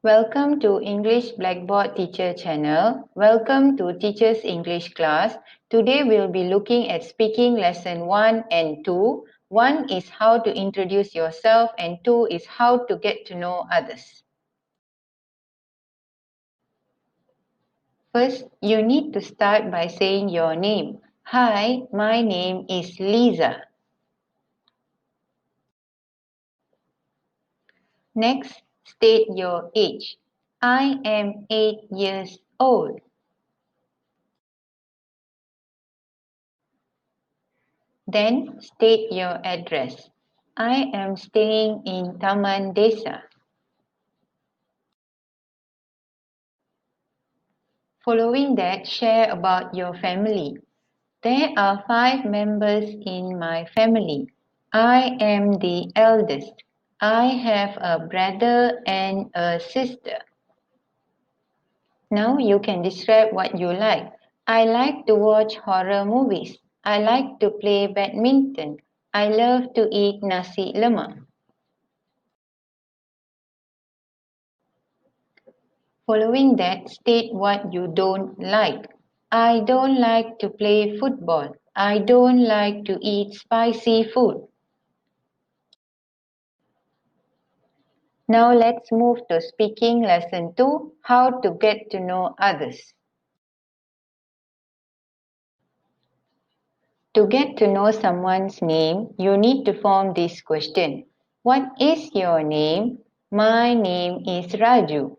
Welcome to English Blackboard Teacher channel. Welcome to Teacher's English class. Today we'll be looking at speaking lesson 1 and 2. 1 is how to introduce yourself and 2 is how to get to know others. First, you need to start by saying your name. Hi, my name is Lisa. Next, state your age. I am 8 years old. Then state your address. I am staying in Taman Desa. Following that, share about your family. There are 5 members in my family. I am the eldest. I have a brother and a sister. Now you can describe what you like. I like to watch horror movies. I like to play badminton. I love to eat nasi lemak. Following that, state what you don't like. I don't like to play football. I don't like to eat spicy food. Now let's move to speaking lesson 2, how to get to know others. To get to know someone's name, you need to form this question. What is your name? My name is Raju.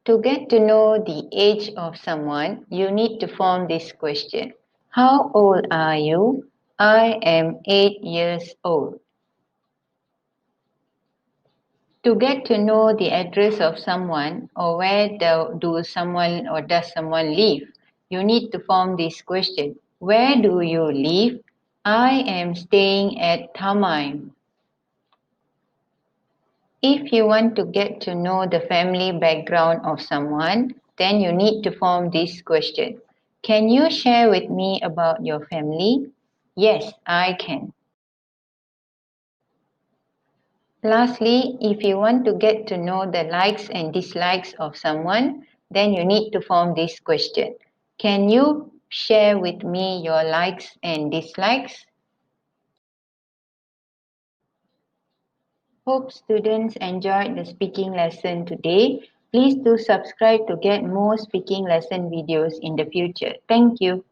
To get to know the age of someone, you need to form this question. How old are you? I am 8 years old. To get to know the address of someone or where does someone live, you need to form this question. Where do you live? I am staying at Thamai. If you want to get to know the family background of someone, then you need to form this question. Can you share with me about your family? Yes, I can. Lastly, if you want to get to know the likes and dislikes of someone, then you need to form this question. Can you share with me your likes and dislikes? Hope students enjoyed the speaking lesson today. Please do subscribe to get more speaking lesson videos in the future. Thank you.